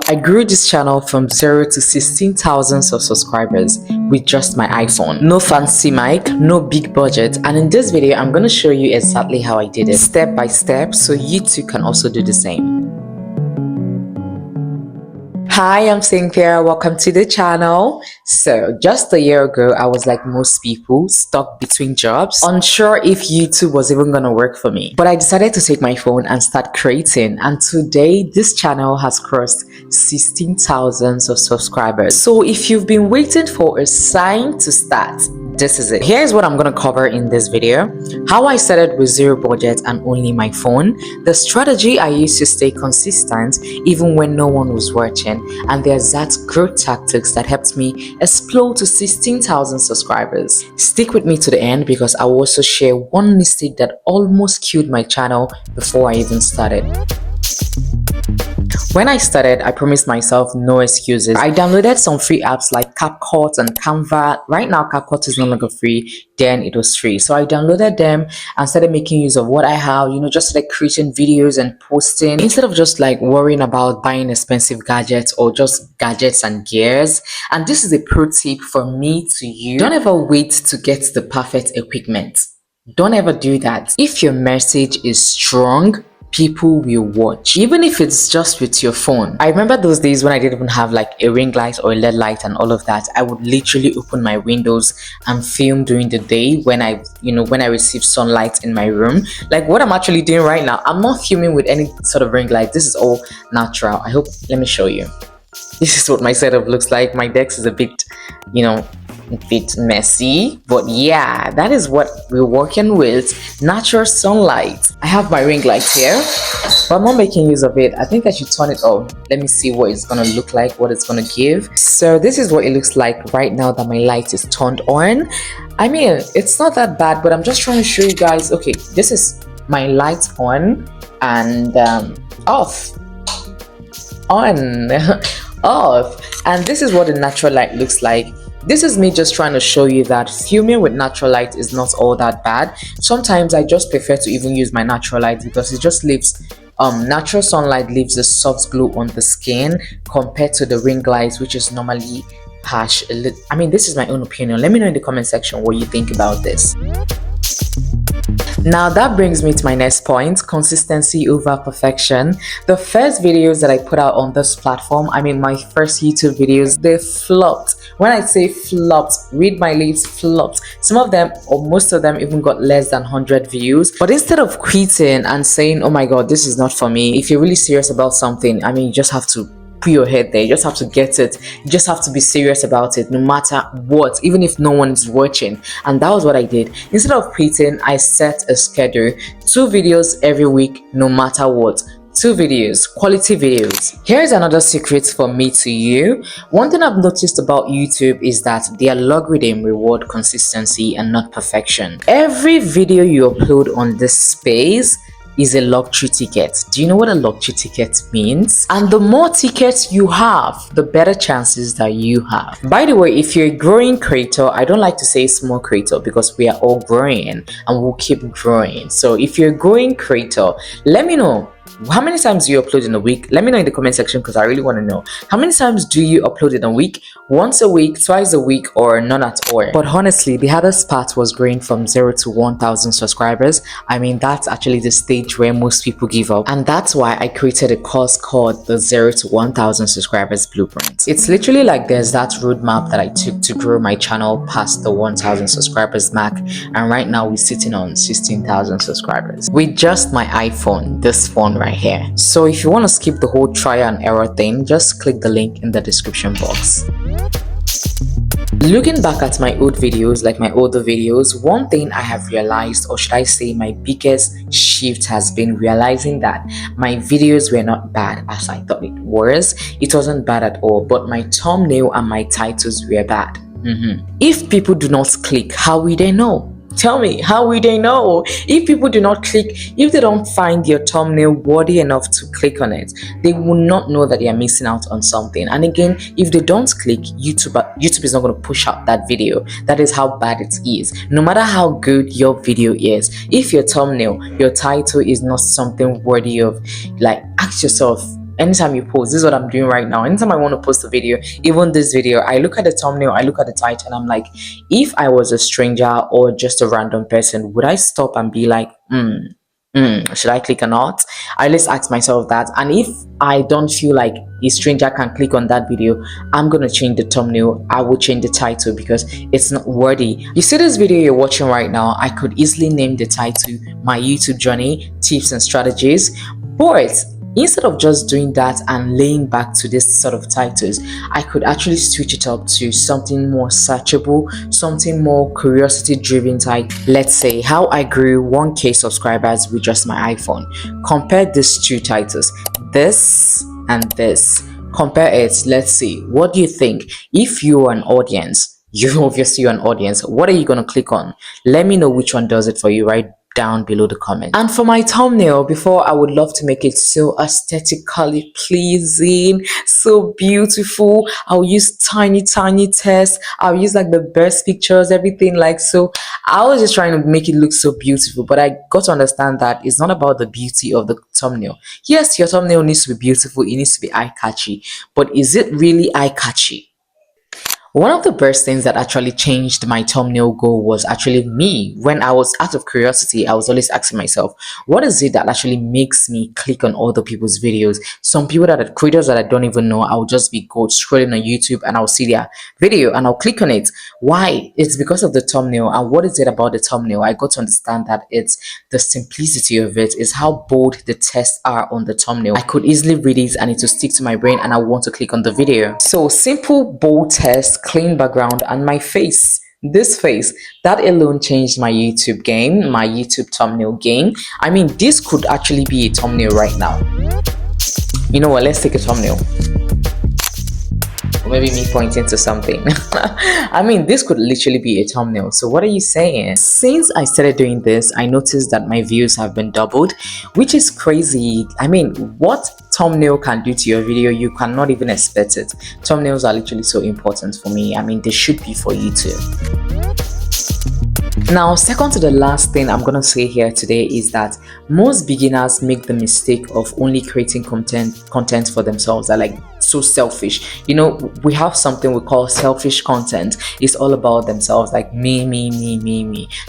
I grew this channel from 0 to 16,000 of subscribers with just my iPhone. No fancy mic, no big budget, and in this video I'm going to show you exactly how I did it step by step so you too can also do the same. Hi, I'm Cynthia. Welcome to the channel. So just a year ago, I was like most people, stuck between jobs, unsure if YouTube was even gonna work for me. But I decided to take my phone and start creating. And today, this channel has crossed 16,000 of subscribers. So if you've been waiting for a sign to start, this is it. Here's what I'm going to cover in this video: how I started with zero budget and only my phone, the strategy I used to stay consistent even when no one was watching, and the exact growth tactics that helped me explode to 16,000 subscribers. Stick with me to the end because I will also share one mistake that almost killed my channel before I even started. When I started, I promised myself no excuses. I downloaded some free apps like CapCut and Canva. Right now, CapCut is no longer free. Then it was free. So I downloaded them and started making use of what I have, just like creating videos and posting instead of just like worrying about buying expensive gadgets or just gadgets and gears. And this is a pro tip for me to you. Don't ever wait to get the perfect equipment. Don't ever do that. If your message is strong, people will watch, even if it's just with your phone. I remember those days when I didn't even have like a ring light or a LED light and all of that. I would literally open my windows and film during the day when I receive sunlight in my room, like what I'm actually doing right now. I'm not filming with any sort of ring light. This is all natural. Let me show you. This is what my setup looks like. My desk is a bit messy, but yeah, that is what we're working with: natural sunlight. I have my ring light here, but I'm not making use of it. I think I should turn it off. Let me see what it's gonna look like, what it's gonna give. So this is what it looks like right now that my light is turned on. I mean, it's not that bad, but I'm just trying to show you guys. Okay, this is my light on and off off, and this is what the natural light looks like. This is me just trying to show you that filming with natural light is not all that bad. Sometimes I just prefer to even use my natural light because it just leaves natural sunlight leaves a soft glow on the skin compared to the ring lights, which is normally harsh. I mean, this is my own opinion. Let me know in the comment section what you think about this. Now that brings me to my next point: consistency over perfection. The first videos that I put out on this platform, I mean my first YouTube videos, they flopped. When I say flopped, read my lips, flopped. Some of them, or most of them, even got less than 100 views. But instead of quitting and saying, oh my god, this is not for me, if you're really serious about something, I mean, you just have to put your head there. You just have to get it. You just have to be serious about it no matter what, even if no one is watching. And that was what I did. Instead of quitting, I set a schedule: 2 videos every week, no matter what. 2 videos, quality videos. Here's another secret for me to you. One thing I've noticed about YouTube is that their algorithm reward consistency and not perfection. Every video you upload on this space is a lottery ticket. Do you know what a lottery ticket means? And the more tickets you have, the better chances that you have. By the way, if you're a growing creator, I don't like to say small creator because we are all growing and we'll keep growing. So if you're a growing creator, let me know how many times do you upload in a week. Let me know in the comment section because I really want to know. How many times do you upload in a week? Once a week, twice a week, or none at all? But honestly, the hardest part was growing from 0 to 1,000 subscribers. I mean, that's actually the stage where most people give up. And that's why I created a course called the 0 to 1,000 subscribers blueprint. It's literally like there's that roadmap that I took to grow my channel past the 1,000 subscribers mark. And right now we're sitting on 16,000 subscribers with just my iPhone, this phone right here. So if you want to skip the whole trial and error thing, just click the link in the description box. Looking back at my old videos, like my older videos, one thing I have realized, or should I say my biggest shift, has been realizing that my videos were not bad as I thought it was. It wasn't bad at all, but my thumbnail and my titles were bad. If people do not click, how will they know? Tell me, how will they know? If people do not click, if they don't find your thumbnail worthy enough to click on it, they will not know that they are missing out on something. And again, if they don't click, YouTube is not going to push out that video. That is how bad it is. No matter how good your video is, if your thumbnail, your title is not something worthy of, like, ask yourself, anytime you post, this is what I'm doing right now. Anytime I want to post a video, even this video, I look at the thumbnail, I look at the title, and I'm like, if I was a stranger or just a random person, would I stop and be like, should I click or not? I always ask myself that. And if I don't feel like a stranger can click on that video, I'm gonna change the thumbnail. I will change the title because it's not worthy. You see this video you're watching right now, I could easily name the title My YouTube Journey, Tips and Strategies, but instead of just doing that and laying back to this sort of titles, I could actually switch it up to something more searchable, something more curiosity driven type. Let's say how I grew 1K subscribers with just my iPhone. Compare these two titles, this and this. Compare it. Let's see. What do you think? If you're an audience, you're an audience, what are you going to click on? Let me know which one does it for you right down below the comment. And for my thumbnail, before, I would love to make it so aesthetically pleasing, so beautiful. I'll use tiny text, I'll use like the best pictures, everything like so. I was just trying to make it look so beautiful, but I got to understand that it's not about the beauty of the thumbnail. Yes, your thumbnail needs to be beautiful, it needs to be eye-catchy, but is it really eye-catchy? One of the best things that actually changed my thumbnail goal was actually me. When I was out of curiosity, I was always asking myself, what is it that actually makes me click on other people's videos? Some people that are creators that I don't even know, I'll just be scrolling on YouTube and I'll see their video and I'll click on it. Why? It's because of the thumbnail. And what is it about the thumbnail? I got to understand that it's the simplicity of it, is how bold the text are on the thumbnail. I could easily read it and it will stick to my brain and I want to click on the video. So simple, bold text, clean background, and my face, this face, that alone changed my YouTube game, my YouTube thumbnail game. I mean, this could actually be a thumbnail right now. You know what, let's take a thumbnail. Or maybe me pointing to something. I mean, this could literally be a thumbnail. So what are you saying? Since I started doing this, I noticed that my views have been doubled, which is crazy. I mean, what thumbnail can do to your video, you cannot even expect it. Thumbnails are literally so important for me. I mean, they should be for you too. Now, second to the last thing I'm gonna say here today is that most beginners make the mistake of only creating content for themselves. They're like so selfish. You know, we have something we call selfish content. It's all about themselves, like me.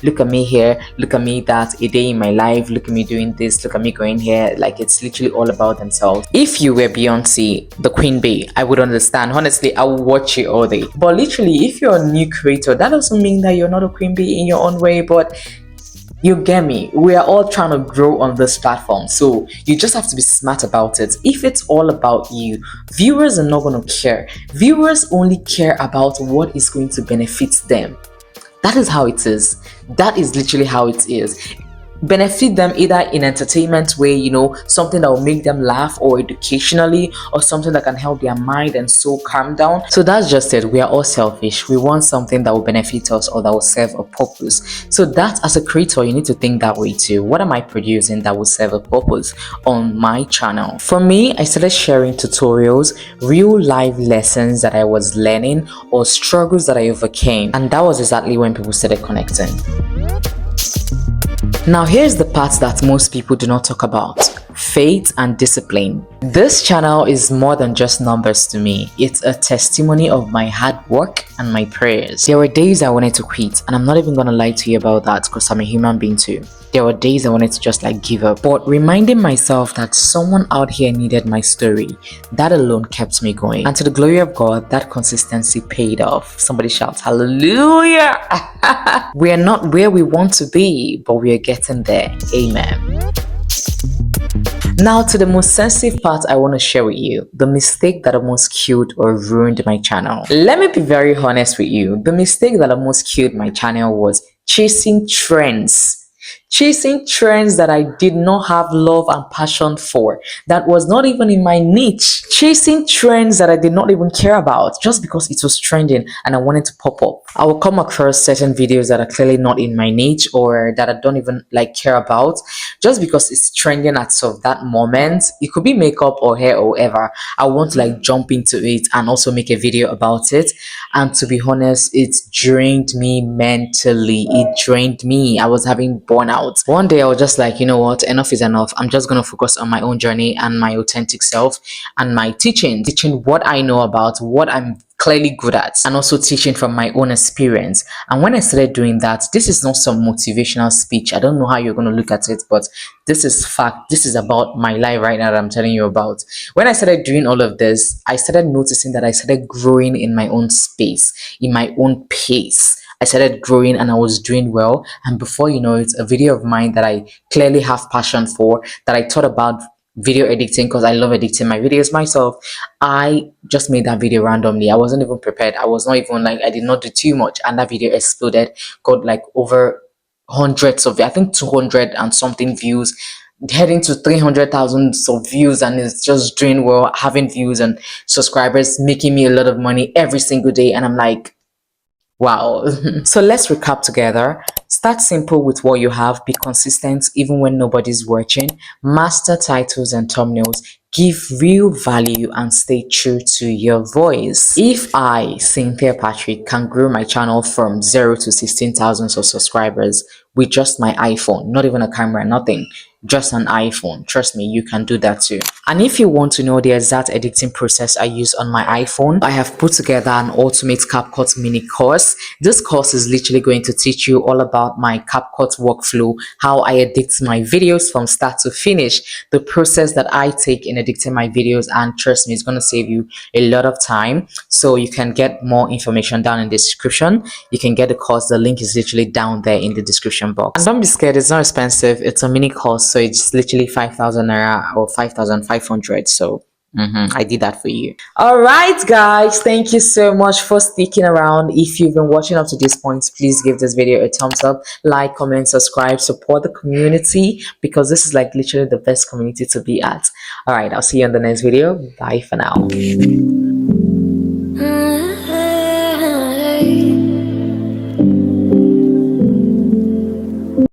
Look at me here, look at me that, a day in my life, look at me doing this, look at me going here. Like, it's literally all about themselves. If you were Beyonce, the queen bee, I would understand. Honestly, I would watch it all day. But literally, if you're a new creator, that doesn't mean that you're not a queen bee in your own way, but you get me. We are all trying to grow on this platform, so you just have to be smart about it. If it's all about you, viewers are not going to care. Viewers only care about what is going to benefit them. That is how it is. That is literally how it is. Benefit them either in entertainment way, you know, something that will make them laugh, or educationally, or something that can help their mind and soul calm down. So that's just it. We are all selfish. We want something that will benefit us or that will serve a purpose. So that, as a creator, you need to think that way too. What am I producing that will serve a purpose on my channel? For me, I started sharing tutorials, real life lessons that I was learning, or struggles that I overcame, and that was exactly when people started connecting. Now, here's the part that most people do not talk about: faith and discipline. This channel is more than just numbers to me. It's a testimony of my hard work and my prayers. There were days I wanted to quit, and I'm not even gonna lie to you about that because I'm a human being too. There were days I wanted to just like give up, but reminding myself that someone out here needed my story, that alone kept me going. And to the glory of God, that consistency paid off. Somebody shout hallelujah. We are not where we want to be, but we are getting there. Amen. Now to the most sensitive part I want to share with you, the mistake that almost killed or ruined my channel. Let me be very honest with you. The mistake that almost killed my channel was chasing trends. Chasing trends that I did not have love and passion for, that was not even in my niche. Chasing trends that I did not even care about just because it was trending and I wanted to pop up. I will come across certain videos that are clearly not in my niche or that I don't even like care about just because it's trending at sort of that moment. It could be makeup or hair or whatever. I want to like jump into it and also make a video about it. And to be honest, it drained me mentally. It drained me. I was having burnout. out. One day I was just like, you know what, enough is enough. I'm just going to focus on my own journey and my authentic self and my teaching what I know about, what I'm clearly good at, and also teaching from my own experience. And when I started doing that, this is not some motivational speech. I don't know how you're going to look at it, but this is fact. This is about my life right now that I'm telling you about. When I started doing all of this, I started noticing that I started growing in my own space, in my own pace. I started growing and I was doing well. And before you know it, a video of mine that I clearly have passion for, that I thought about video editing because I love editing my videos myself. I just made that video randomly. I wasn't even prepared. I was not even like, I did not do too much. And that video exploded, got like over hundreds of, I think 200 and something views, heading to 300,000 of views, and it's just doing well, having views and subscribers, making me a lot of money every single day. And I'm like, wow. So let's recap together. Start simple with what you have. Be consistent even when nobody's watching. Master titles and thumbnails. Give real value and stay true to your voice. If I, Cynthia Patrick, can grow my channel from 0 to 16,000 of subscribers with just my iPhone, not even a camera, nothing, just an iPhone, trust me, you can do that too. And if you want to know the exact editing process I use on my iPhone, I have put together an Ultimate CapCut mini course. This course is literally going to teach you all about my CapCut workflow, how I edit my videos from start to finish, the process that I take in editing my videos, and trust me, it's going to save you a lot of time. So you can get more information down in the description. You can get the course, the link is literally down there in the description box. And don't be scared, it's not expensive, it's a mini course, so it's literally 5,000 naira or 5,500. So I did that for you. All right, guys, thank you so much for sticking around. If you've been watching up to this point, please give this video a thumbs up, like, comment, subscribe, support the community, because this is like literally the best community to be at. All right, I'll see you in the next video. Bye for now.